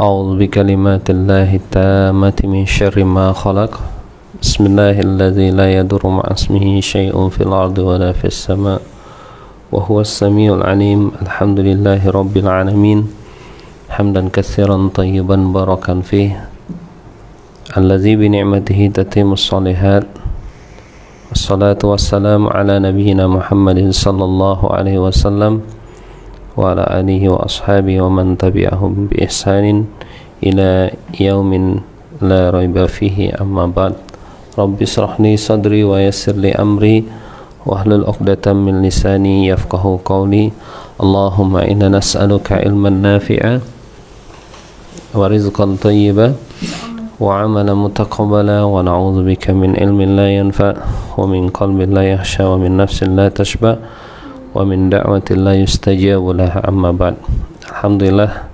أعوذ بكلمات الله التامة من شر ما خلق بسم الله الذي لا يضر مع اسمه شيء في الأرض ولا في السماء وهو السميع العليم الحمد لله رب العالمين حمدا كثيرا طيبا باركا فيه الذي بنعمته تتم الصالحات والصلاة والسلام على نبينا محمد صلى الله عليه وسلم وعلى آله وأصحابه ومن تبعهم بإحسان إلى يوم لا ريب فيه أما بعد رب اشرح لي صدري ويسر لي أمري واحلل عقدة من لساني يفقهوا قولي اللهم إنا نسألك علما نافعا ورزقا طيبا وعملا متقبلا ونعوذ بك من علم لا ينفع ومن قلب لا يخشى ومن نفس لا تشبع ومن دعوة لا يستجاب لها أما بعد. Alhamdulillah,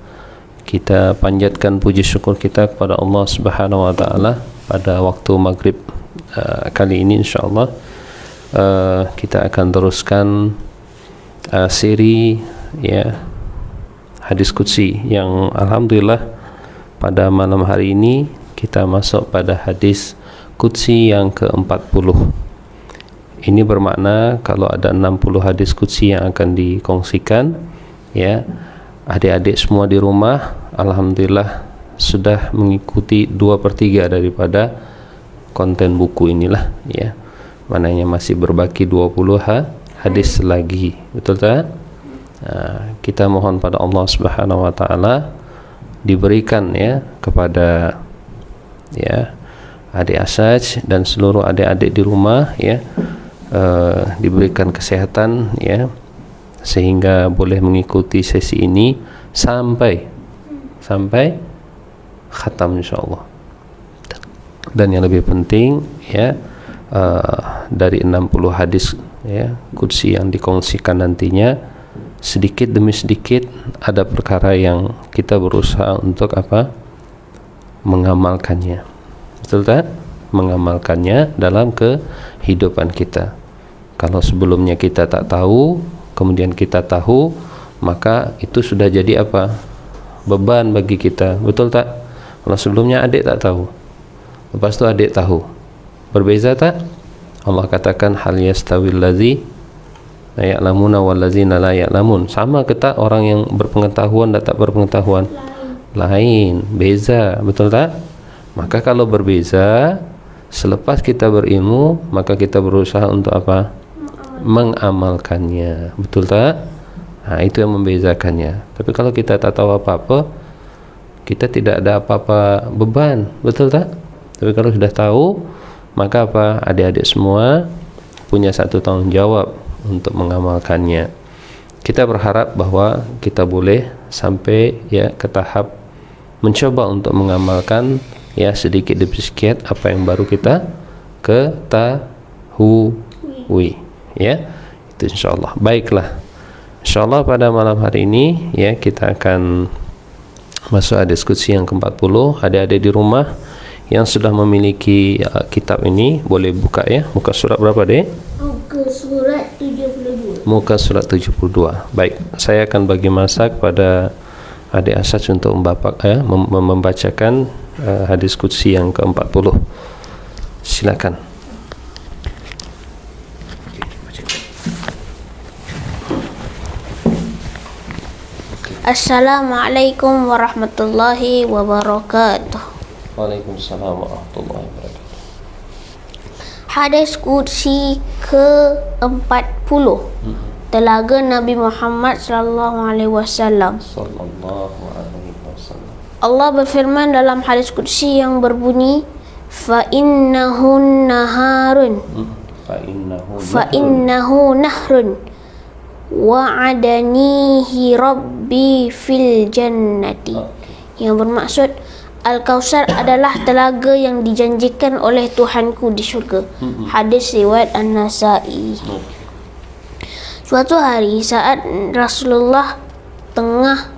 kita panjatkan puji syukur kita kepada Allah Subhanahu wa taala pada waktu maghrib kali ini insyaallah kita akan teruskan seri ya hadis qudsi yang alhamdulillah pada malam hari ini kita masuk pada hadis qudsi yang ke-40. Ini bermakna kalau ada 60 hadis qudsi yang akan dikongsikan ya, adik-adik semua di rumah alhamdulillah sudah mengikuti 2/3 daripada konten buku inilah ya. Mananya masih berbaki 20 hadis lagi. Betul tak? Kita mohon pada Allah Subhanahu wa taala diberikan ya kepada ya adik Asaj dan seluruh adik-adik di rumah ya diberikan kesehatan ya sehingga boleh mengikuti sesi ini sampai khatam insyaallah. Dan yang lebih penting ya dari 60 hadis ya qudsi yang dikongsikan nantinya sedikit demi sedikit ada perkara yang kita berusaha untuk mengamalkannya. Betul tak? Mengamalkannya dalam kehidupan kita. Kalau sebelumnya kita tak tahu, kemudian kita tahu, maka itu sudah jadi beban bagi kita. Betul tak? Kalau sebelumnya adik tak tahu, lepas itu adik tahu, berbeza tak? Allah katakan hal yastawil ladzi la ya'lamuna wal ladzina la ya'lamun. Sama ke tak orang yang berpengetahuan dan tak berpengetahuan? Lain, beza. Betul tak? Maka kalau berbeza, selepas kita berilmu, maka kita berusaha untuk mengamalkannya. Betul tak? Nah, itu yang membezakannya. Tapi kalau kita tak tahu apa-apa, kita tidak ada apa-apa beban. Betul tak? Tapi kalau sudah tahu, maka adik-adik semua punya satu tanggung jawab untuk mengamalkannya. Kita berharap bahwa kita boleh sampai ya ke tahap mencoba untuk mengamalkan ya sedikit demi sedikit apa yang baru kita ketahui ya, itu insyaallah. Baiklah, insyaallah pada malam hari ini ya kita akan masuk hadis qudsi yang ke-40. Adik-adik di rumah yang sudah memiliki kitab ini boleh buka ya. Muka surat berapa dek? Muka surat 72. Muka surat 72. Baik, saya akan bagi masa kepada adik Asaj untuk membacakan hadis qudsi yang ke-40. Silakan. Assalamualaikum warahmatullahi wabarakatuh. Waalaikumsalam warahmatullahi wabarakatuh. Hadis qudsi ke-40. Telaga Nabi Muhammad sallallahu alaihi wasallam. Allah berfirman dalam hadis qudsi yang berbunyi fa innahu nahrun wa'adanihi rabbi fil jannati. Yang bermaksud Al-Kausar adalah telaga yang dijanjikan oleh Tuhanku di syurga. Hadis riwayat An-Nasa'i. Suatu hari saat Rasulullah tengah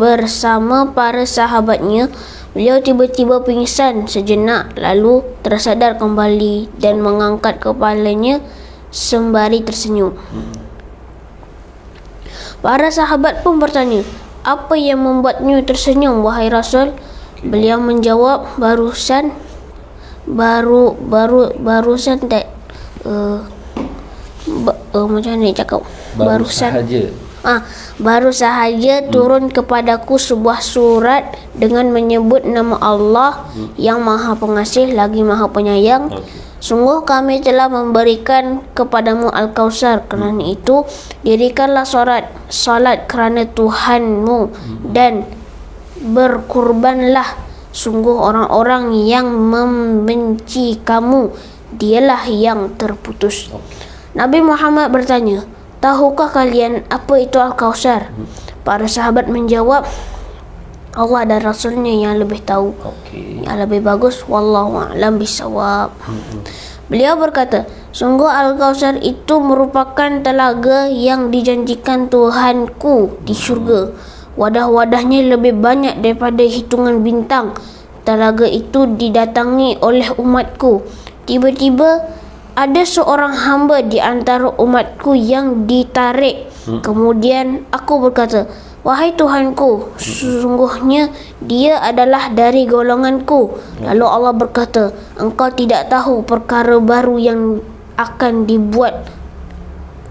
bersama para sahabatnya, beliau tiba-tiba pingsan sejenak lalu tersadar kembali dan mengangkat kepalanya sembari tersenyum. Para sahabat pun bertanya, apa yang membuatnya tersenyum wahai Rasul? Beliau menjawab, barusan macam mana cakap? Baru sahaja turun kepadaku sebuah surat dengan menyebut nama Allah yang Maha Pengasih lagi Maha Penyayang. Sungguh kami telah memberikan kepadamu Al-Kausar. Kerana itu dirikanlah salat kerana Tuhanmu dan berkurbanlah. Sungguh orang-orang yang membenci kamu dialah yang terputus. Nabi Muhammad bertanya, tahukah kalian apa itu Al-Kausar? Para sahabat menjawab, Allah dan Rasulnya yang lebih tahu. Yang lebih bagus, wallahu a'lam bisawab. Beliau berkata, sungguh Al-Kausar itu merupakan telaga yang dijanjikan Tuhanku di syurga. Wadah-wadahnya lebih banyak daripada hitungan bintang. Telaga itu didatangi oleh umatku. Tiba-tiba ada seorang hamba di antara umatku yang ditarik. Kemudian aku berkata, wahai Tuhanku, sesungguhnya dia adalah dari golonganku. Lalu Allah berkata, engkau tidak tahu perkara baru yang akan dibuat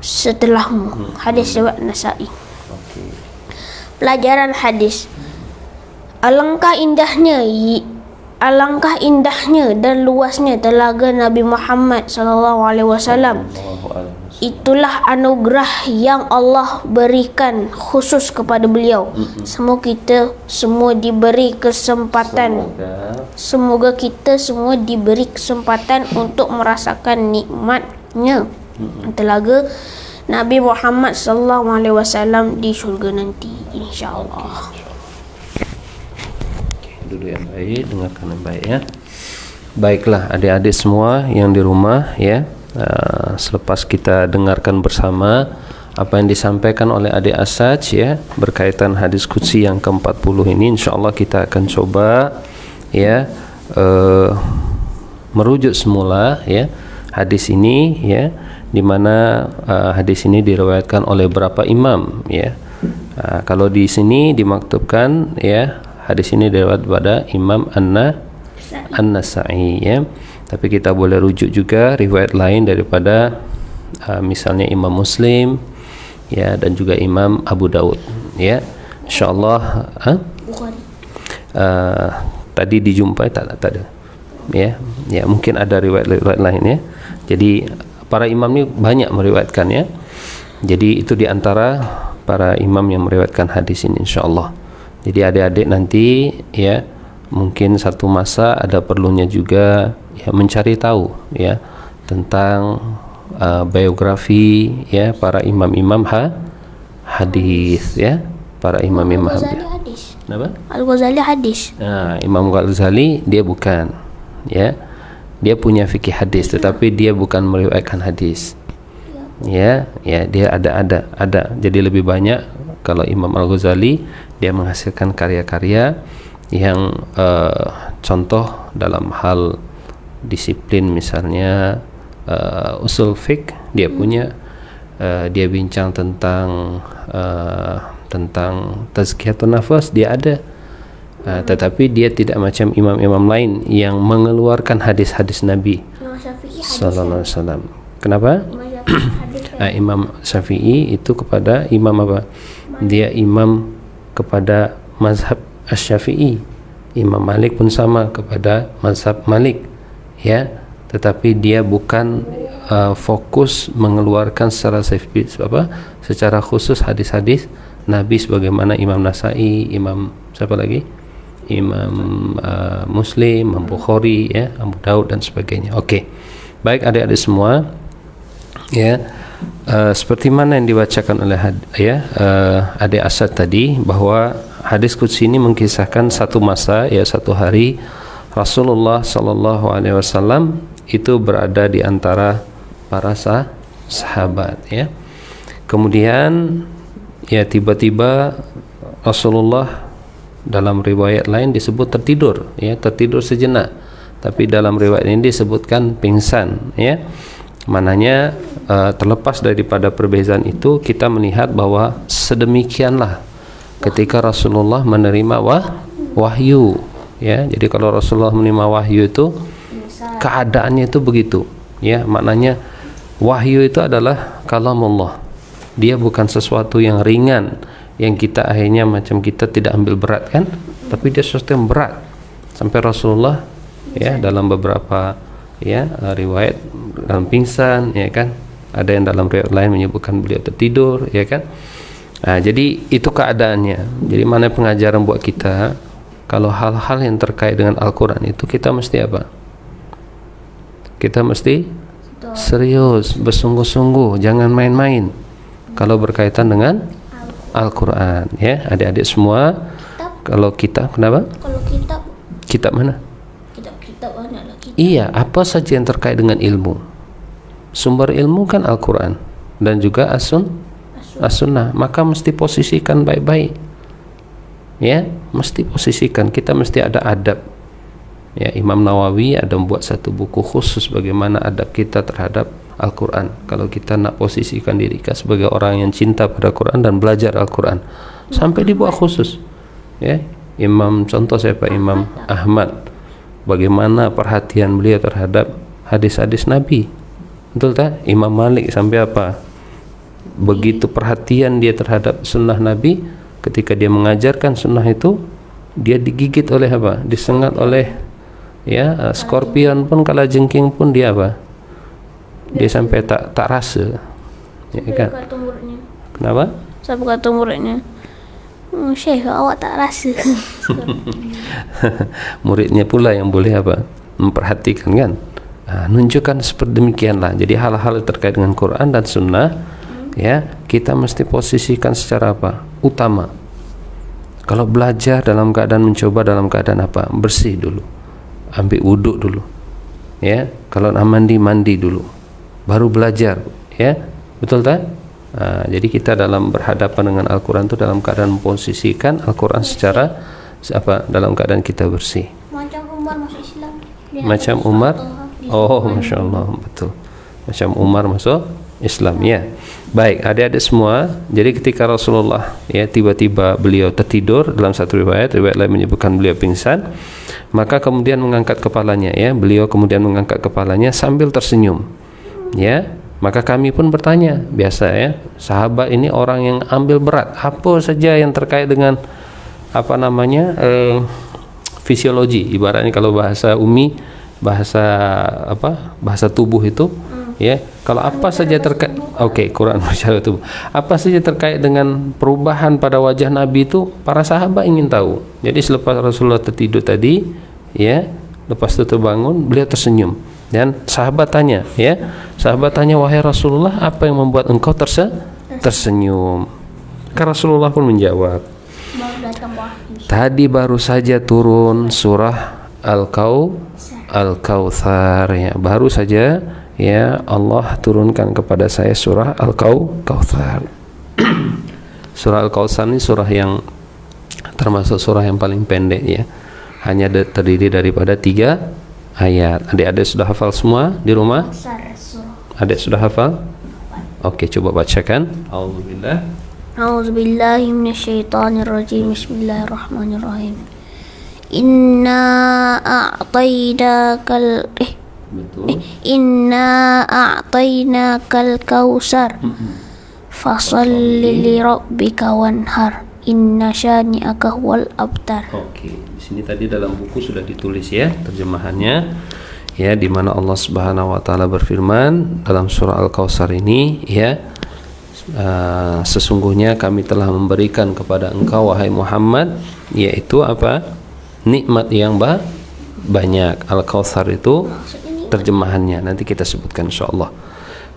setelahmu. Hadis riwayat Nasa'i. Pelajaran hadis. Alangkah indahnya dan luasnya telaga Nabi Muhammad SAW. Itulah anugerah yang Allah berikan khusus kepada beliau. Semoga kita semua diberi kesempatan. Semoga kita semua diberi kesempatan untuk merasakan nikmatnya telaga Nabi Muhammad SAW di syurga nanti, insya-Allah. Duduk yang baik, dengarkan yang baik ya. Baiklah adik-adik semua yang di rumah ya. Selepas kita dengarkan bersama apa yang disampaikan oleh adik Asaj ya berkaitan hadis qudsi yang ke-40 ini, insyaallah kita akan coba ya merujuk semula ya hadis ini ya, di mana hadis ini diriwayatkan oleh beberapa imam ya. Kalau di sini dimaktubkan ya hadis ini diriwayatkan pada Imam An-Nasa'i ya. Tapi kita boleh rujuk juga riwayat lain daripada misalnya Imam Muslim ya, dan juga Imam Abu Daud ya. Insyaallah tadi dijumpai tak ada ya. Ya mungkin ada riwayat lain ya. Jadi para imam ni banyak meriwayatkan ya. Jadi itu di antara para imam yang meriwayatkan hadis ini insyaallah. Jadi adik-adik nanti ya mungkin satu masa ada perlunya juga ya mencari tahu ya tentang biografi ya para imam-imam hadis ya, para imam-imam hadis. Kenapa? Al-Ghazali hadis. Imam Ghazali dia bukan ya. Dia punya fikih hadis tetapi dia bukan meriwayatkan hadis. Ya, dia ada. Jadi lebih banyak kalau Imam Al-Ghazali dia menghasilkan karya-karya yang contoh dalam hal disiplin misalnya usul fiqh dia punya, dia bincang tentang tazkiyatun nafas dia ada. Tetapi dia tidak macam imam-imam lain yang mengeluarkan hadis-hadis Nabi sallallahu alaihi wasallam. Kenapa? Imam Syafi'i itu kepada imam apa? Dia imam kepada mazhab Asy-Syafi'i. Imam Malik pun sama kepada mazhab Malik ya, tetapi dia bukan fokus mengeluarkan secara khusus hadis-hadis Nabi sebagaimana Imam Nasa'i, Imam siapa lagi? Imam Muslim, Imam Bukhari ya, Abu Daud dan sebagainya. Okey. Baik adik-adik semua ya, seperti mana yang dibacakan oleh adik Asad tadi, bahwa hadis qudsi ini mengisahkan satu masa ya, satu hari Rasulullah sallallahu alaihi wasallam itu berada di antara para sahabat ya. Kemudian ya tiba-tiba Rasulullah dalam riwayat lain disebut tertidur sejenak, tapi dalam riwayat ini disebutkan pingsan ya. Mananya terlepas daripada perbezaan itu, kita melihat bahwa sedemikianlah ketika Rasulullah menerima wahyu, ya. Jadi kalau Rasulullah menerima wahyu itu keadaannya itu begitu, ya. Maknanya wahyu itu adalah kalamullah. Dia bukan sesuatu yang ringan yang kita akhirnya macam kita tidak ambil berat kan, tapi dia sesuatu yang berat sampai Rasulullah, ya, dalam beberapa, ya, riwayat dalam pingsan, ya kan. Ada yang dalam riwayat lain menyebutkan beliau tertidur, ya kan. Nah, jadi itu keadaannya. Jadi mana pengajaran buat kita, kalau hal-hal yang terkait dengan Al-Quran itu kita mesti apa? Kita mesti serius, bersungguh-sungguh, jangan main-main kalau berkaitan dengan Al-Quran, ya. Adik-adik semua, kalau kita, kenapa? Kalau kitab mana? kitab banyak lah kitab. Iya, apa saja yang terkait dengan ilmu. Sumber ilmu kan Al-Quran dan juga As-Sunnah. Maka mesti posisikan baik-baik, ya. Mesti posisikan, kita mesti ada adab, ya. Imam Nawawi ada membuat satu buku khusus bagaimana adab kita terhadap Al-Quran. Kalau kita nak posisikan diri kita sebagai orang yang cinta pada Quran dan belajar Al-Quran, sampai dibuat khusus, ya. Contoh siapa? Imam Ahmad, bagaimana perhatian beliau terhadap hadis-hadis Nabi, betul tak? Imam Malik sampai apa? Begitu perhatian dia terhadap sunnah Nabi, ketika dia mengajarkan sunnah itu, dia digigit oleh apa? Disengat oleh, ya, skorpion pun, kalajengking pun dia apa? Dia sampai tak rasa, ya kan? Kenapa? Saya kata muridnya, Syekh, awak tak rasa. Muridnya pula yang boleh apa? Memperhatikan kan? Nunjukkan seperti demikianlah. Jadi hal-hal terkait dengan Quran dan Sunnah, ya, kita mesti posisikan secara apa? Utama. Kalau belajar dalam keadaan mencoba dalam keadaan apa? Bersih dulu, ambil wuduk dulu, ya. Kalau nak mandi dulu, baru belajar, ya, betul tak? Jadi kita dalam berhadapan dengan Al-Quran itu dalam keadaan memposisikan Al-Quran secara apa? Dalam keadaan kita bersih. Macam Umar masuk Islam. Macam Umar, oh, masya Allah, betul. Macam Umar masuk Islam, ya. Baik, adik-adik semua. Jadi ketika Rasulullah, ya, tiba-tiba beliau tertidur, dalam satu riwayat lain menyebutkan beliau pingsan, maka kemudian mengangkat kepalanya, ya. Beliau kemudian mengangkat kepalanya sambil tersenyum, ya. Maka kami pun bertanya, biasa, ya, sahabat ini orang yang ambil berat apa saja yang terkait dengan apa namanya fisiologi, ibaratnya kalau bahasa umi, bahasa apa, bahasa tubuh itu, ya, kalau apa saja terkait, oke, Quran bicara tubuh, apa saja terkait dengan perubahan pada wajah Nabi itu para sahabat ingin tahu. Jadi selepas Rasulullah tertidur tadi, ya, lepas itu terbangun, beliau tersenyum. Dan sahabat tanya, ya, wahai Rasulullah, apa yang membuat engkau tersenyum? Maka Rasulullah pun menjawab, tadi baru saja turun surah Al-Kautsar, ya, baru saja, ya, Allah turunkan kepada saya surah Al-Kautsar. Surah Al-Kautsar ini surah yang termasuk surah yang paling pendek, ya, hanya terdiri daripada 3 ayat. Adik-adik sudah hafal semua di rumah? Adik sudah hafal? Oke, coba bacakan. A'udzubillahi minasyaitonirrajim. Bismillahirrahmanirrahim. Inna a'tainakal kautsar. Fashalli li rabbika wanhar. Inna syani'aka wal abtar. Oke, di sini tadi dalam buku sudah ditulis, ya, terjemahannya, ya, di mana Allah Subhanahu wa taala berfirman dalam surah Al-Kautsar ini, ya, sesungguhnya kami telah memberikan kepada engkau wahai Muhammad, yaitu apa? Nikmat yang banyak. Al-Kautsar itu terjemahannya nanti kita sebutkan insyaallah.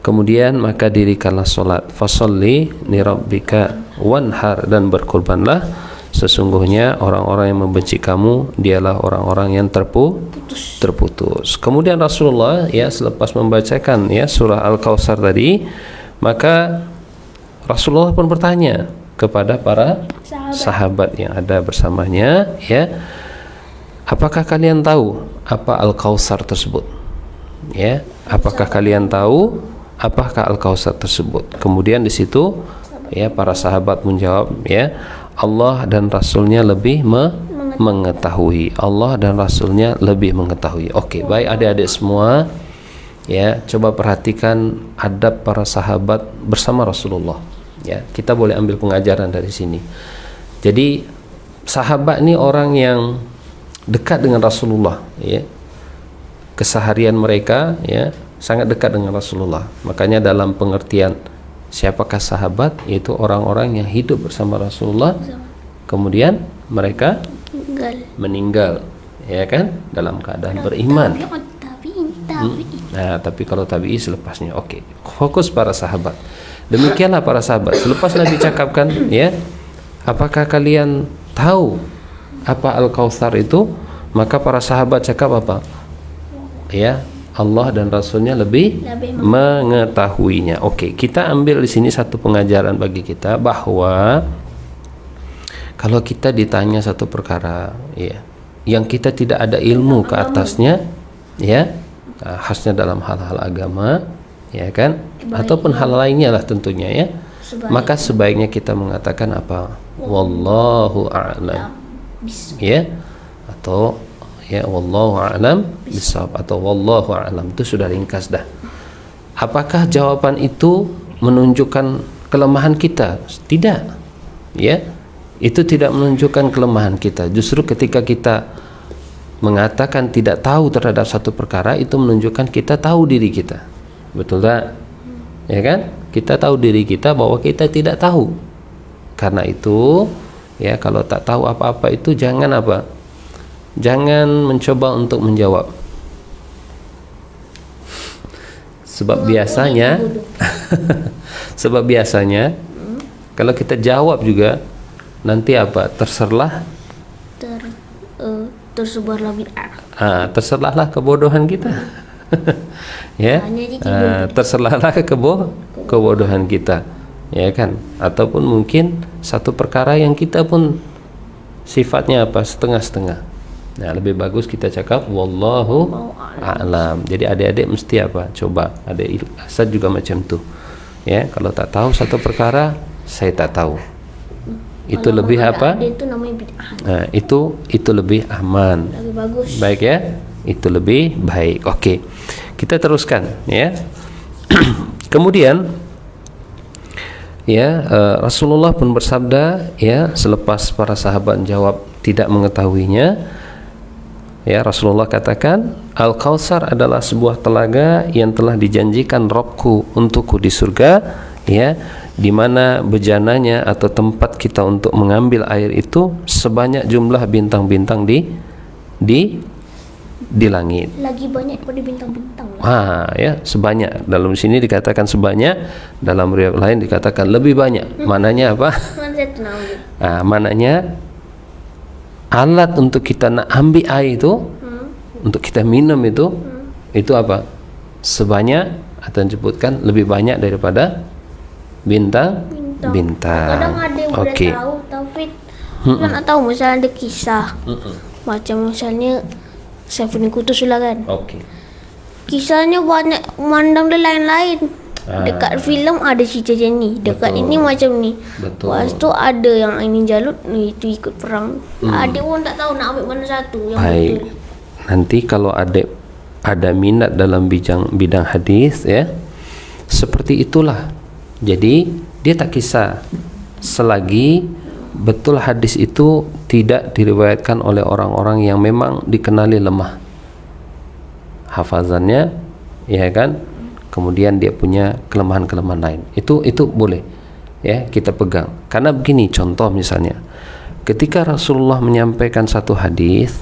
Kemudian maka dirikanlah solat, fasholli li rabbika wanhar, dan berkorbanlah, sesungguhnya orang-orang yang membenci kamu dialah orang-orang yang terputus. Kemudian Rasulullah, ya, selepas membacakan, ya, surah Al-Kautsar tadi, maka Rasulullah pun bertanya kepada para sahabat yang ada bersamanya, ya, apakah kalian tahu apa Al-Kautsar tersebut? Ya, apakah kalian tahu apakah Al-Kautsar tersebut? Kemudian di situ, ya, para sahabat menjawab, ya, Allah dan Rasulnya lebih mengetahui. Allah dan Rasulnya lebih mengetahui. Oke, baik adik-adik semua, ya, coba perhatikan adab para sahabat bersama Rasulullah. Ya, kita boleh ambil pengajaran dari sini. Jadi sahabat ini orang yang dekat dengan Rasulullah, ya. Keseharian mereka, ya, sangat dekat dengan Rasulullah. Makanya dalam pengertian siapakah sahabat, yaitu orang-orang yang hidup bersama Rasulullah, kemudian mereka meninggal, ya kan, dalam keadaan beriman. Nah, tapi kalau tabi'i selepasnya. Oke, fokus para sahabat. Demikianlah para sahabat. Selepas Nabi cakapkan, ya, apakah kalian tahu apa Al-Kautsar itu? Maka para sahabat cakap apa? Ya, Allah dan Rasulnya lebih mengetahuinya. Oke, kita ambil di sini satu pengajaran bagi kita, bahwa kalau kita ditanya satu perkara, ya, yang kita tidak ada ilmu ke atasnya, ya, khasnya dalam hal-hal agama, ya kan, ataupun hal lainnya lah tentunya, ya, maka sebaiknya kita mengatakan apa? Wallahu a'lam, ya, atau ya, wallahu a'lam bishawab, atau wallahu a'lam. Itu sudah ringkas dah. Apakah jawaban itu menunjukkan kelemahan kita? Tidak, ya, itu tidak menunjukkan kelemahan kita. Justru ketika kita mengatakan tidak tahu terhadap satu perkara, itu menunjukkan kita tahu diri kita. Betul tak? Ya kan? Kita tahu diri kita bahwa kita tidak tahu. Karena itu, ya, kalau tak tahu apa-apa itu jangan apa? Jangan mencoba untuk menjawab. Sebab biasanya kalau kita jawab juga nanti apa? Tersebarlah bid'ah. Terserahlah kebodohan kita. Ya, terserahlah kebodohan kita, ya kan? Ataupun mungkin satu perkara yang kita pun sifatnya apa? Setengah-setengah. Nah, lebih bagus kita cakap wallahu a'lam. Jadi adik-adik mesti apa? Coba, adik Asad juga macam tu. Ya, kalau tak tahu satu perkara, saya tak tahu. Itu kalau lebih apa? Itu namanya bid'ah. Nah, itu lebih aman. Lebih bagus. Baik, ya. Itu lebih baik. Oke. Kita teruskan, ya. Kemudian, ya, Rasulullah pun bersabda, ya, selepas para sahabat jawab tidak mengetahuinya, ya, Rasulullah katakan, Al-Kautsar adalah sebuah telaga yang telah dijanjikan Rabbku untukku di surga, ya, di mana bejananya atau tempat kita untuk mengambil air itu sebanyak jumlah bintang-bintang di langit. Lagi banyak pada bintang-bintang lah. Ya, sebanyak. Dalam sini dikatakan sebanyak, dalam riwayat lain dikatakan lebih banyak. Mananya apa? Mananya alat untuk kita nak ambil air itu, untuk kita minum itu apa? Sebanyak, atau disebutkan lebih banyak daripada bintang. Kadang ada yang boleh tahu, tapi nak tahu misalnya ada kisah. Macam misalnya Saifuddin Qutuz lah kan. Kisahnya banyak memandang lain-lain. Dekat filem ada cerita macam ni, dekat ini macam ni. Lepas tu ada yang ini Jalut ni itu ikut perang. Adik pun tak tahu nak ambil mana satu yang baik. Betul. Nanti kalau adik ada minat dalam bidang hadis, ya, seperti itulah. Jadi dia tak kisah selagi betul hadis itu tidak diriwayatkan oleh orang-orang yang memang dikenali lemah hafazannya, ya kan? Kemudian dia punya kelemahan-kelemahan lain. Itu boleh, ya, kita pegang. Karena begini, contoh misalnya, ketika Rasulullah menyampaikan satu hadis,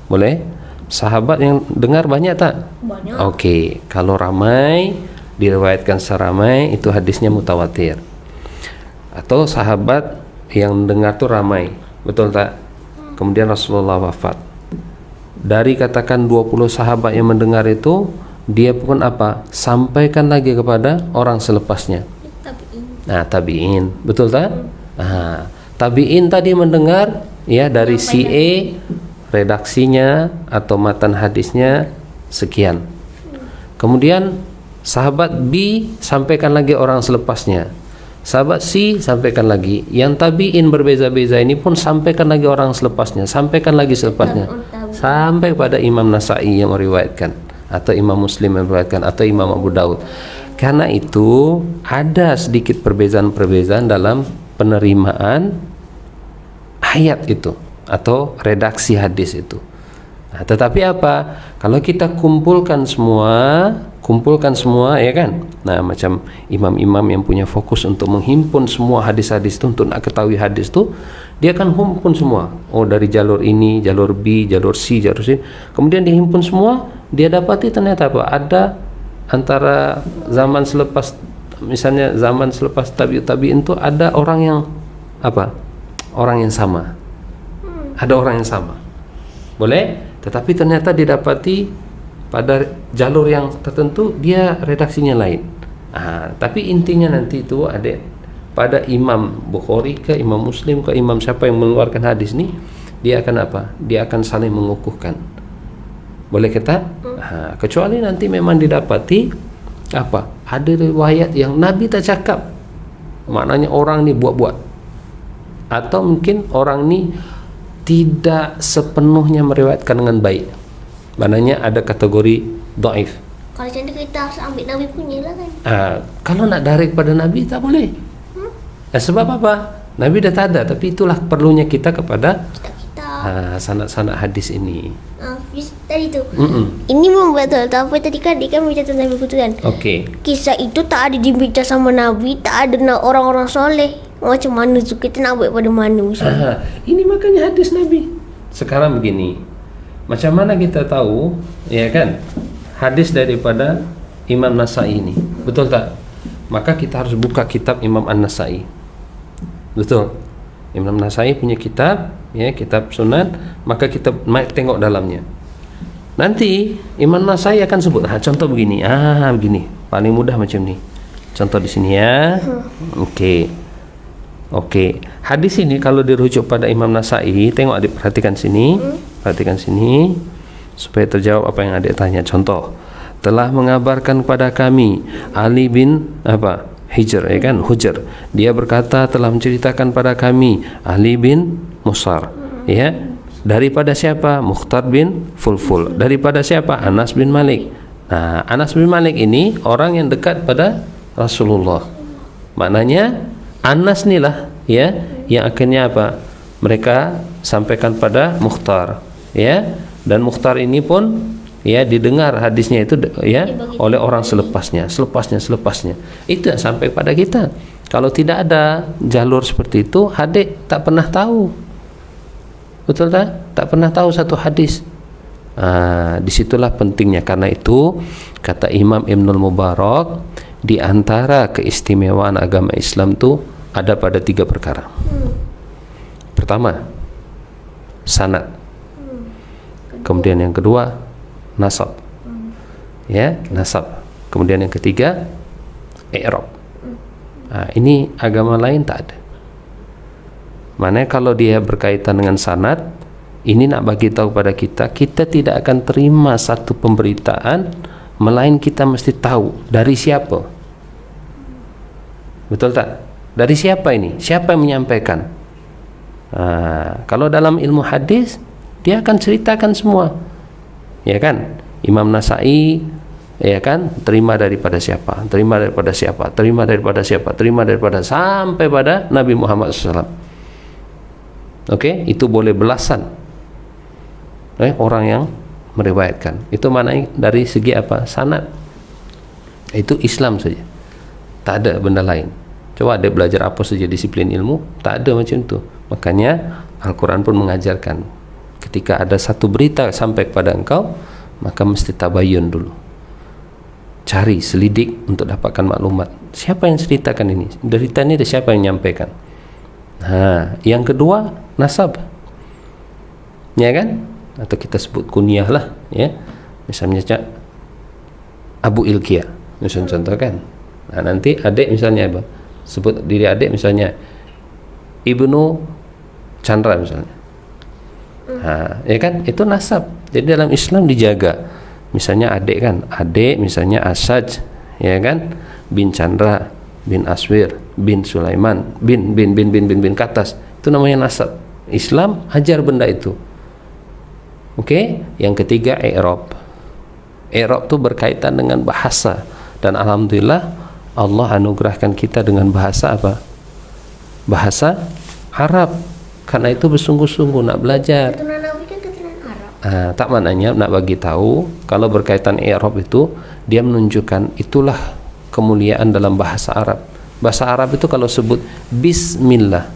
boleh, sahabat yang dengar banyak tak? Banyak. Oke, kalau ramai, diriwayatkan seramai, itu hadisnya mutawatir. Atau sahabat yang dengar tu ramai, betul tak? Kemudian Rasulullah wafat. Dari katakan 20 sahabat yang mendengar itu, dia pun apa? Sampaikan lagi kepada orang selepasnya. Tabi'in. Betul tak? Tabi'in tadi mendengar, ya, dari si A, redaksinya atau matan hadisnya sekian. Kemudian sahabat B sampaikan lagi orang selepasnya. Sahabat si sampaikan lagi, yang tabiin berbeza-beza ini pun sampaikan lagi orang selepasnya, sampaikan lagi selepasnya, sampai pada Imam Nasai yang meriwayatkan, atau Imam Muslim yang meriwayatkan, atau Imam Abu Daud. Karena itu ada sedikit perbezaan-perbezaan dalam penerimaan ayat itu atau redaksi hadis itu. Nah, tetapi apa? Kalau kita kumpulkan semua ya kan. Nah, macam imam-imam yang punya fokus untuk menghimpun semua hadis-hadis itu, untuk nak ketahui hadis itu, dia akan himpun semua. Oh, dari jalur ini, jalur B, jalur C, jalur C. Kemudian dihimpun semua, dia dapati ternyata apa? Ada antara zaman selepas, misalnya zaman selepas tabi'in itu ada orang yang apa? Orang yang sama. Ada orang yang sama. Boleh? Tetapi ternyata didapati pada jalur yang tertentu dia redaksinya lain. Tapi intinya nanti itu ada pada Imam Bukhari ke Imam Muslim ke Imam siapa yang mengeluarkan hadis ini, dia akan apa? Dia akan saling mengukuhkan. Boleh kita? Kecuali nanti memang didapati apa? Ada riwayat yang Nabi tak cakap, maknanya orang ni buat-buat, atau mungkin orang ni tidak sepenuhnya meriwayatkan dengan baik, maknanya ada kategori dhaif. Kalau macam tu kita harus ambil Nabi punya lah kan. Kalau nak direct pada Nabi tak boleh. Sebab apa? Nabi dah tak ada, tapi itulah perlunya kita kepada sanad-sanad hadis ini. Tadi tu ini membuat tahu apa tadi kan dia kan bercerita tentang Nabi itu kan. Okey. Kisah itu tak ada dibaca sama Nabi, tak ada orang-orang soleh. Macam mana tu kita nak buat pada mana misalnya? Ini makanya hadis Nabi. Sekarang begini, macam mana kita tahu, ya kan, hadis daripada Imam Nasai ini, betul tak? Maka kita harus buka kitab Imam An-Nasai. Betul. Imam Nasai punya kitab, ya, kitab Sunan, maka kita tengok dalamnya. Nanti Imam Nasai akan sebut, contoh begini, begini, paling mudah macam ni. Contoh di sini ya. Okey. Hadis ini kalau dirujuk pada Imam Nasai, tengok adik, perhatikan sini. Perhatikan sini supaya terjawab apa yang adik tanya. Contoh, telah mengabarkan kepada kami Ali bin Hijr, ya kan? Hujr. Dia berkata telah menceritakan pada kami Ali bin Musar, ya. Daripada siapa? Mukhtar bin Fulful. Daripada siapa? Anas bin Malik. Nah, Anas bin Malik ini orang yang dekat pada Rasulullah. Maknanya Anas ni lah, ya, yang akhirnya apa? Mereka sampaikan pada Mukhtar, ya. Dan Mukhtar ini pun, ya, didengar hadisnya itu, ya, oleh orang selepasnya. Itu yang sampai pada kita. Kalau tidak ada jalur seperti itu, hadis tak pernah tahu. Betul tak? Tak pernah tahu satu hadis. Disitulah pentingnya. Karena itu kata Imam Ibnul Mubarak, di antara keistimewaan agama Islam tu ada pada 3 perkara. Pertama, sanad. Kemudian yang kedua, nasab. Ya, nasab. Kemudian yang ketiga, i'rab. Ini agama lain tak ada. Maknanya kalau dia berkaitan dengan sanad, ini nak bagi tahu pada kita, kita tidak akan terima satu pemberitaan melainkan kita mesti tahu dari siapa. Betul tak? Dari siapa ini? Siapa yang menyampaikan? Kalau dalam ilmu hadis, dia akan ceritakan semua, ya kan? Imam Nasai, ya kan, terima daripada siapa, terima daripada siapa, terima daripada siapa, terima daripada, sampai pada Nabi Muhammad SAW. Okey, itu boleh belasan orang yang meriwayatkan. Itu maknanya dari segi apa? Sanad. Itu Islam saja, tak ada benda lain. Coba dia belajar apa saja disiplin ilmu, tak ada macam tu. Makanya Al-Quran pun mengajarkan, ketika ada satu berita sampai kepada engkau, maka mesti tabayun dulu, cari, selidik untuk dapatkan maklumat. Siapa yang ceritakan ini? Berita ini ada siapa yang menyampaikan? Yang kedua, nasab, ya kan? Atau kita sebut kunyah lah, ya. Misalnya Abu Ilkiyah, misalnya contoh kan. Nanti adik misalnya apa? Sebut diri adik misalnya Ibnu Chandra misalnya. Ya kan, itu nasab. Jadi dalam Islam dijaga. Misalnya adik kan, adik misalnya Asaj, ya kan, bin Chandra, bin Aswir, bin Sulaiman, bin ke atas. Itu namanya nasab. Islam ajar benda itu. Oke, yang ketiga i'rab. I'rab itu berkaitan dengan bahasa, dan alhamdulillah Allah anugerahkan kita dengan bahasa apa? Bahasa Arab. Karena itu bersungguh-sungguh nak belajar. Keturunan Nabi kan keturunan Arab. Tak maknanya nak bagi tahu kalau berkaitan i'rab itu dia menunjukkan itulah kemuliaan dalam bahasa Arab. Bahasa Arab itu kalau sebut bismillah,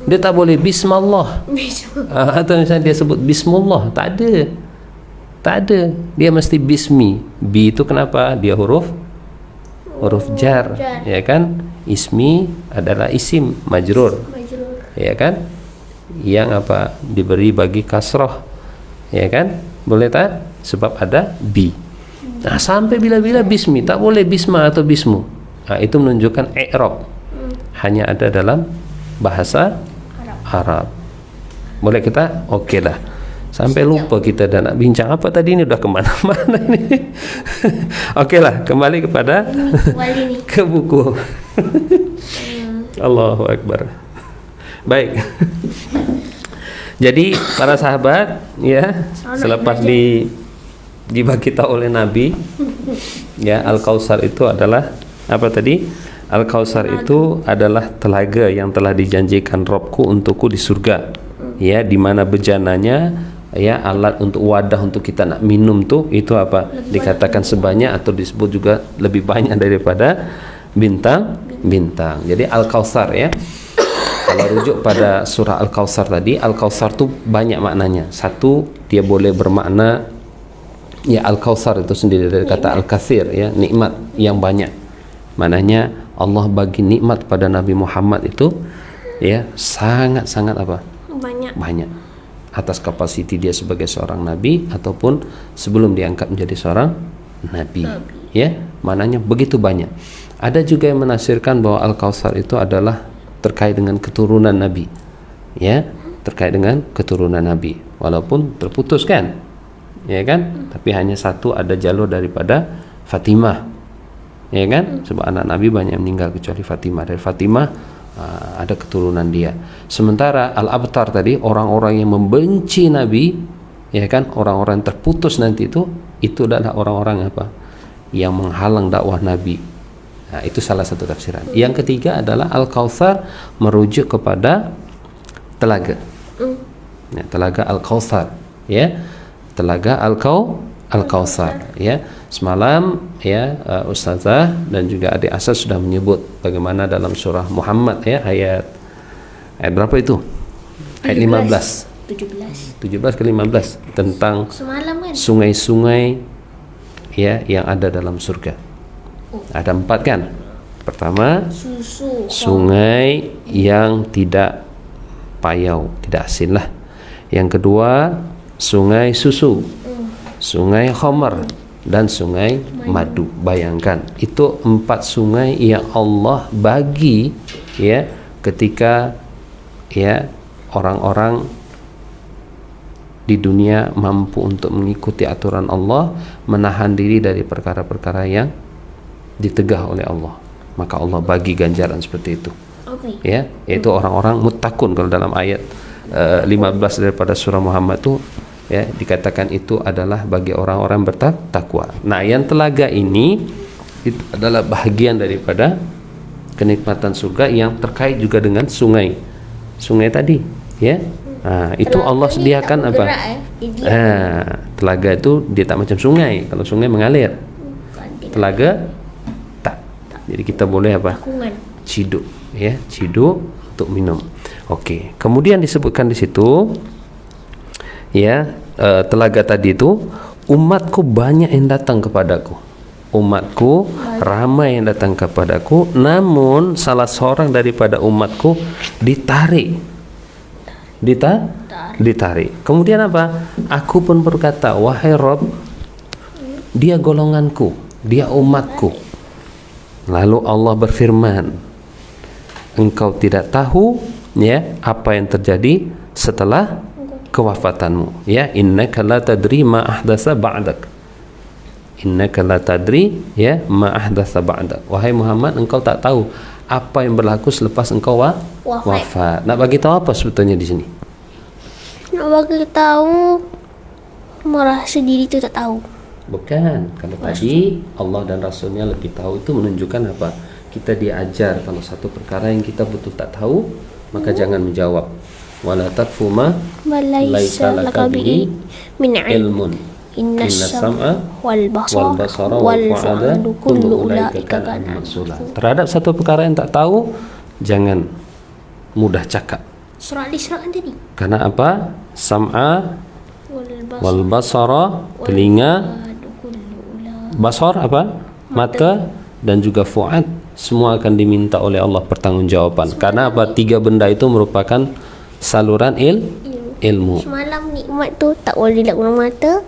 dia tak boleh bismallah. Atau misalnya dia sebut bismullah, tak ada. Dia mesti bismi. Bi itu kenapa? Dia huruf jar, ya kan? Ismi adalah isim majrur, ya kan? Yang apa? Diberi bagi kasrah, ya kan? Boleh tak? Sebab ada bi. Nah, sampai bila-bila bismi, tak boleh bisma atau bismu. Nah, itu menunjukkan i'rab hanya ada dalam bahasa Arab. Boleh kita? Oke lah. Sampai lupa kita dah nak bincang apa tadi, ini udah kemana-mana ini. Oke lah, kembali kepada ke buku. Allahu Akbar. Baik. Jadi para sahabat, ya, selepas dibagi tahu oleh Nabi, ya, Al-Kautsar itu adalah apa tadi? Al-Kautsar itu adalah telaga yang telah dijanjikan Robku untukku di surga. Ya, di mana bejananya, ya, alat untuk wadah untuk kita nak minum tuh itu apa? Dikatakan sebanyak atau disebut juga lebih banyak daripada bintang. Jadi Al-Kautsar, ya. Kalau rujuk pada surah Al-Kautsar tadi, Al-Kautsar tuh banyak maknanya. Satu, dia boleh bermakna, ya, Al-Kautsar itu sendiri dari kata Al-Katsir, ya, nikmat yang banyak. Maknanya Allah bagi nikmat pada Nabi Muhammad itu, ya, sangat-sangat apa? Banyak. Atas kapasiti dia sebagai seorang nabi ataupun sebelum diangkat menjadi seorang nabi. Ya, maknanya begitu banyak. Ada juga yang menafsirkan bahwa Al-Kautsar itu adalah terkait dengan keturunan nabi. Ya, terkait dengan keturunan nabi. Walaupun terputus kan? Ya kan? Tapi hanya satu, ada jalur daripada Fatimah. Ya kan? Sebab anak nabi banyak meninggal kecuali Fatimah. Dari Fatimah ada keturunan dia. Sementara Al-Abtar tadi, orang-orang yang membenci Nabi, ya kan, orang-orang terputus nanti itu adalah orang-orang apa? Yang menghalang dakwah Nabi. Nah, itu salah satu tafsiran. Yang ketiga adalah Al-Kautsar merujuk kepada telaga. Ya, telaga Al-Kautsar, ya. Telaga Al-Kautsar, ya. Semalam, ya, Ustazah dan juga adik Asad sudah menyebut bagaimana dalam surah Muhammad, ya, ayat berapa itu? Ayat 15. 17 ke 15 tentang sungai-sungai, ya, yang ada dalam surga. Ada 4 kan? Pertama, sungai yang tidak payau, tidak asin lah. Yang kedua, sungai susu, sungai khamar, dan sungai madu. Bayangkan, itu 4 sungai yang Allah bagi, ya, ketika, ya, orang-orang di dunia mampu untuk mengikuti aturan Allah, menahan diri dari perkara-perkara yang ditegah oleh Allah, maka Allah bagi ganjaran seperti itu. Ya, yaitu orang-orang muttaqun. Kalau dalam ayat 15 daripada surah Muhammad itu, ya, dikatakan itu adalah bagi orang-orang bertakwa. Nah, yang telaga ini itu adalah bahagian daripada kenikmatan surga yang terkait juga dengan sungai tadi, ya. Nah, itu Allah sediakan apa? Telaga itu dia tak macam sungai. Kalau sungai mengalir, telaga tak. Jadi kita boleh apa? Ciduk, ya, ciduk untuk minum. Oke. Kemudian disebutkan di situ, ya, telaga tadi itu, umatku banyak yang datang kepadaku. Umatku ramai yang datang kepadaku, namun salah seorang daripada umatku ditarik. Kemudian apa? Aku pun berkata, wahai Rabb, dia golonganku, dia umatku. Lalu Allah berfirman, engkau tidak tahu, ya, apa yang terjadi setelah kewafatanmu, ya, innaka la tadri ma ahdatsa ba'dak. innaka la tadri ya ma ahdatsa ba'da. Wahai Muhammad, engkau tak tahu apa yang berlaku selepas engkau wafat. Nak bagi tahu apa sebetulnya di sini? Nak bagi tahu merasa diri itu tak tahu. Bukan. Kalau tadi Allah dan Rasulnya lebih tahu, itu menunjukkan apa? Kita diajar kalau satu perkara yang kita betul tak tahu, maka jangan menjawab. Wala taqfu ma laisa laka bihi min ilmun. Inna sam'a wal basara wal fu'ada kullu ulaika kana mas'ula. Terhadap satu perkara yang tak tahu, jangan mudah cakap. Surah Al-Isra kan tadi. Karena apa? Sam'a wal basara, telinga, basar apa? Mata, dan juga fuad, semua akan diminta oleh Allah pertanggungjawaban. Karena apa? Tiga benda itu merupakan saluran ilmu. Semalam nikmat tu tak boleh dilihat guna mata,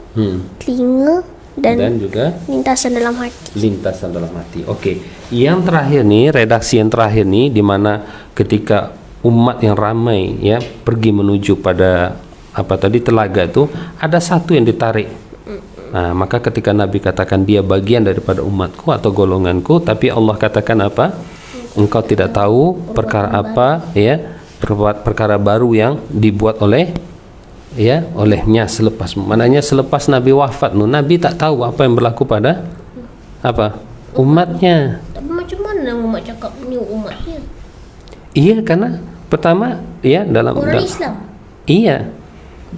telinga dan juga lintasan dalam hati. Lintasan dalam hati. Okey. Yang terakhir nih, redaksi yang terakhir nih, di mana ketika umat yang ramai ya pergi menuju pada apa tadi telaga itu, ada satu yang ditarik. Nah, maka ketika Nabi katakan dia bagian daripada umatku atau golonganku, tapi Allah katakan apa? Engkau tidak tahu perkara apa ya, perkara baru yang dibuat olehnya selepas. Maknanya selepas Nabi wafat, Nabi tak tahu apa yang berlaku pada apa? Umatnya. Tapi macam mana umat cakap ni umatnya? Iya, karena pertama ya dalam orang Islam. Iya.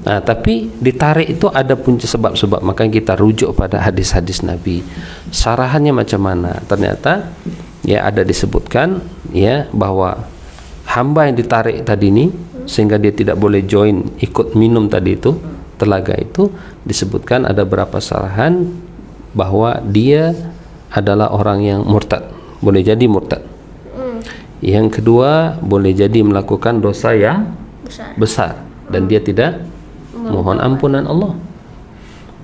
Nah, tapi ditarik itu ada punca sebab-sebab, makanya kita rujuk pada hadis-hadis Nabi. Sarahannya macam mana? Ternyata ya ada disebutkan ya bahwa hamba yang ditarik tadi ini sehingga dia tidak boleh join ikut minum tadi itu telaga itu, disebutkan ada berapa sarahan bahwa dia adalah orang yang murtad, boleh jadi murtad. Yang kedua, boleh jadi melakukan dosa yang besar dan dia tidak mohon ampunan Allah.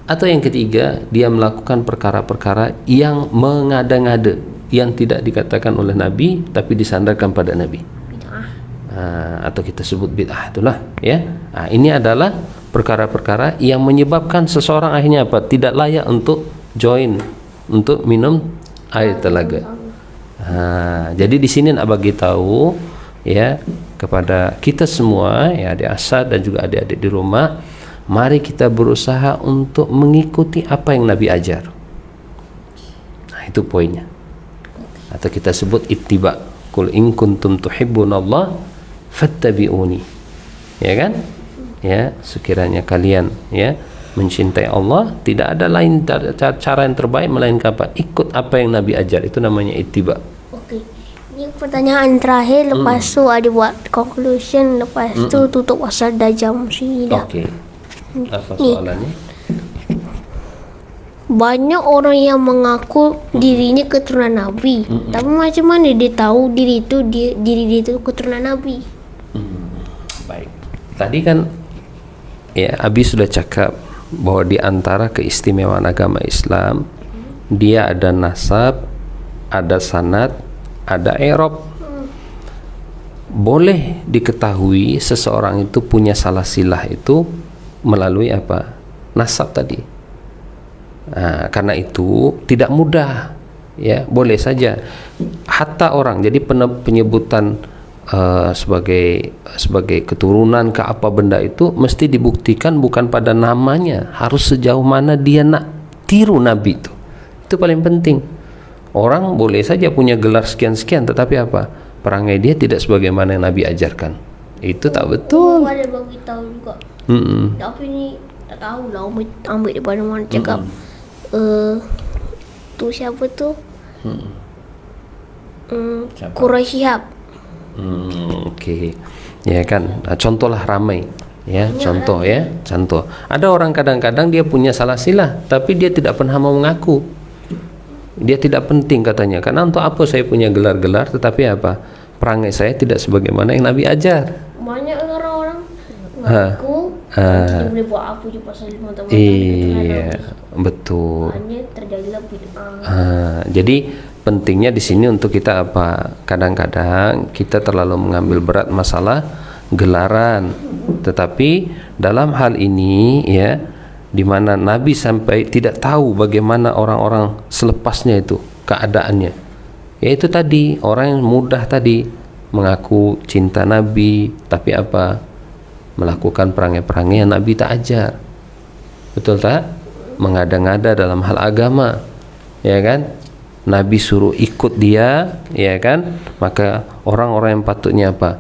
Atau yang ketiga, dia melakukan perkara-perkara yang mengada-ngada, yang tidak dikatakan oleh Nabi tapi disandarkan pada Nabi. Atau kita sebut bid'ah, itulah ya. Ini adalah perkara-perkara yang menyebabkan seseorang akhirnya apa? Tidak layak untuk join untuk minum air telaga. Jadi di sini nak bagi tahu ya kepada kita semua ya, adik Asad dan juga adik-adik di rumah, mari kita berusaha untuk mengikuti apa yang Nabi ajar. Itu poinnya. Atau kita sebut ittiba. Qul in kuntum tuhibbunallah fattabi'uni. Ya kan? Ya, sekiranya kalian ya mencintai Allah, tidak ada lain cara yang terbaik melainkan apa? Ikut apa yang Nabi ajar. Itu namanya ittiba. Okey. Ini pertanyaan terakhir, lepas tu ada buat conclusion, lepas tu tutup pasal dah jam sini dah. Okey. Apa soalannya? Banyak orang yang mengaku dirinya keturunan Nabi, tapi macam mana dia tahu diri dia itu keturunan Nabi? Baik. Tadi kan ya Abi sudah cakap bahwa di antara keistimewaan agama Islam, dia ada nasab, ada sanad, ada i'rab. Boleh diketahui seseorang itu punya salah silah itu melalui apa? Nasab tadi. Karena itu tidak mudah ya, boleh saja hatta orang jadi penyebutan sebagai keturunan ke apa benda itu mesti dibuktikan bukan pada namanya, harus sejauh mana dia nak tiru Nabi itu paling penting. Orang boleh saja punya gelar sekian-sekian, tetapi apa? Perangai dia tidak sebagaimana yang Nabi ajarkan. Itu tak betul. Ada bagi tahu juga. Tapi ni tak tahulah, ambil daripada mana cakap. Tu siapa tu? Quraisy Shihab. Okey. Ya kan, contohlah ramai ya, contoh ya, contoh. Ada orang kadang-kadang dia punya salah silah tapi dia tidak pernah mau mengaku. Dia tidak penting katanya, karena untuk apa saya punya gelar-gelar tetapi apa? Perangai saya tidak sebagaimana yang Nabi ajar. Banyak orang-orang mengaku dia boleh buat apa je pasal mata-mata. Iya, betul. Hanya terjadilah bid'ah. Jadi pentingnya di sini untuk kita apa? Kadang-kadang kita terlalu mengambil berat masalah gelaran, tetapi dalam hal ini ya di mana Nabi sampai tidak tahu bagaimana orang-orang selepasnya itu keadaannya. Yaitu tadi orang yang mudah tadi mengaku cinta Nabi, tapi apa? Melakukan perangai-perangai yang Nabi tak ajar. Betul tak? Mengada-ngada dalam hal agama, ya kan? Nabi suruh ikut dia, ya kan? Maka orang-orang yang patutnya apa?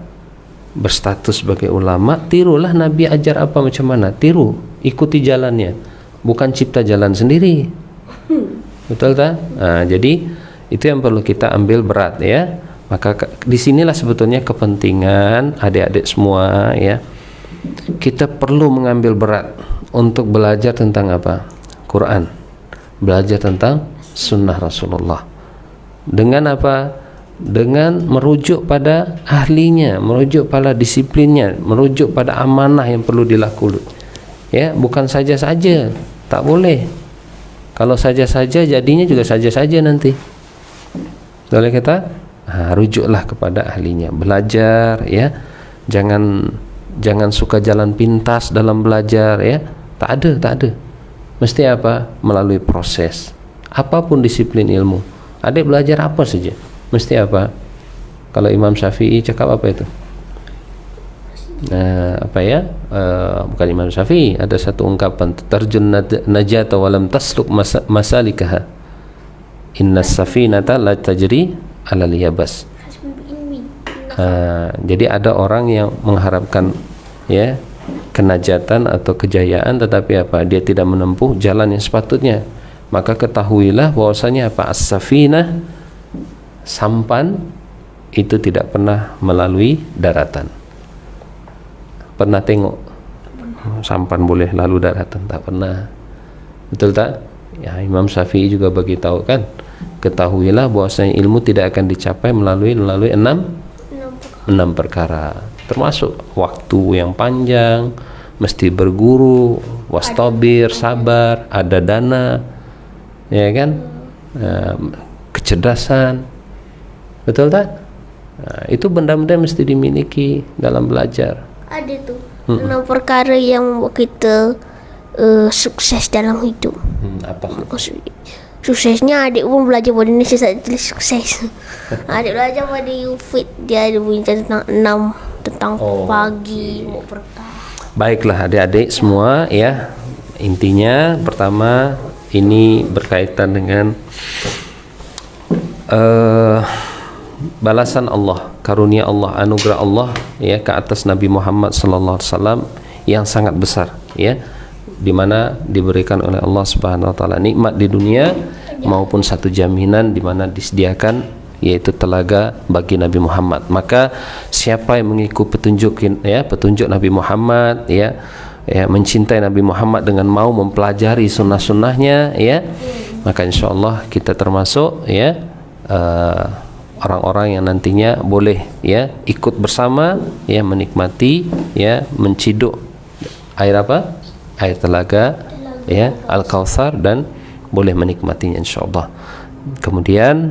Berstatus sebagai ulama, tirulah Nabi ajar apa macam mana, tiru, ikuti jalannya, bukan cipta jalan sendiri. Betul tak? Nah, jadi itu yang perlu kita ambil berat ya. Maka disinilah sebetulnya kepentingan adik-adik semua ya. Kita perlu mengambil berat untuk belajar tentang apa? Quran, belajar tentang sunnah Rasulullah. Dengan apa? Dengan merujuk pada ahlinya, merujuk pada disiplinnya, merujuk pada amanah yang perlu dilakukan. Ya, bukan saja-saja, tak boleh. Kalau saja-saja jadinya juga saja-saja nanti. Boleh kata, rujuklah kepada ahlinya, belajar ya. Jangan suka jalan pintas dalam belajar ya. Tak ada. Mesti apa? Melalui proses. Apapun disiplin ilmu. Adik belajar apa saja? Mesti apa? Kalau Imam Syafi'i cakap apa itu? Apa ya? Bukan Imam Syafi'i, ada satu ungkapan, tarjun najata walam tasluk masalikaha. Inna safinata la tajri ala liyabas. Jadi ada orang yang mengharapkan ya kenajatan atau kejayaan, tetapi apa? Dia tidak menempuh jalan yang sepatutnya. Maka ketahuilah bahwasanya apa? As-safinah, sampan itu tidak pernah melalui daratan. Pernah tengok sampan boleh lalu daratan? Tak pernah. Betul tak? Ya, Imam Syafi'i juga bagi tahu kan, ketahuilah bahwasanya ilmu tidak akan dicapai melalui enam perkara, termasuk waktu yang panjang, mesti berguru, wastabir, sabar, ada dana, ya kan, kecerdasan. Betul tak? Itu benda-benda mesti dimiliki dalam belajar. Ada tuh 6 perkara yang membuat kita sukses dalam hidup. Apa? Suksesnya adik pun belajar pada ni saya tulis sukses. Adik belajar pada UFIT, dia ada bunyi tentang 6 tentang pagi, mau perkara. Baiklah adik-adik semua ya. Intinya pertama ini berkaitan dengan balasan Allah, karunia Allah, anugerah Allah ya ke atas Nabi Muhammad sallallahu alaihi wasallam yang sangat besar ya, di mana diberikan oleh Allah Subhanahu wa taala nikmat di dunia maupun satu jaminan di mana disediakan yaitu telaga bagi Nabi Muhammad. Maka siapa yang mengikuti petunjuk Nabi Muhammad ya, mencintai Nabi Muhammad dengan mau mempelajari sunnah-sunnahnya ya, maka insyaallah kita termasuk ya orang-orang yang nantinya boleh ya ikut bersama ya menikmati ya menciduk air apa? Air telaga ya Al-Kautsar, dan boleh menikmatinya insyaallah. Kemudian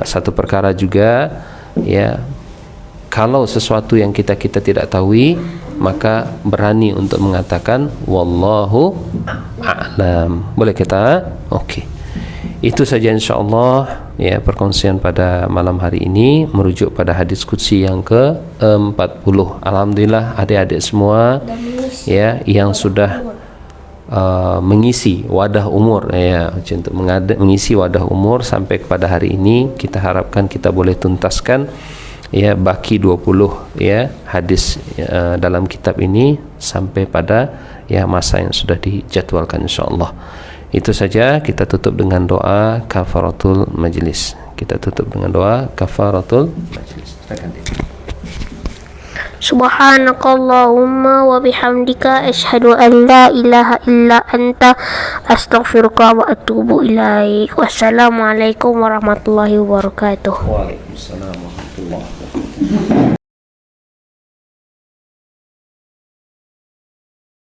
satu perkara juga ya, kalau sesuatu yang kita tidak tahu, maka berani untuk mengatakan wallahu a'lam. Boleh kita? Okey. Itu saja insyaallah ya perkongsian pada malam hari ini merujuk pada hadis qudsi yang ke-40. Alhamdulillah adik-adik semua ya yang sudah mengisi wadah umur ya, untuk mengisi wadah umur sampai kepada hari ini, kita harapkan kita boleh tuntaskan ya baki 20 ya hadis dalam kitab ini sampai pada ya masa yang sudah dijadwalkan insyaallah. Itu saja, kita tutup dengan doa kafaratul majlis. Kita tutup dengan doa kafaratul majlis. Subhanakallahumma wa bihamdika asyhadu an la ilaha illa anta astaghfiruka wa atubu ilaik. Wassalamualaikum warahmatullahi wabarakatuh. Waalaikumsalam warahmatullahi wabarakatuh.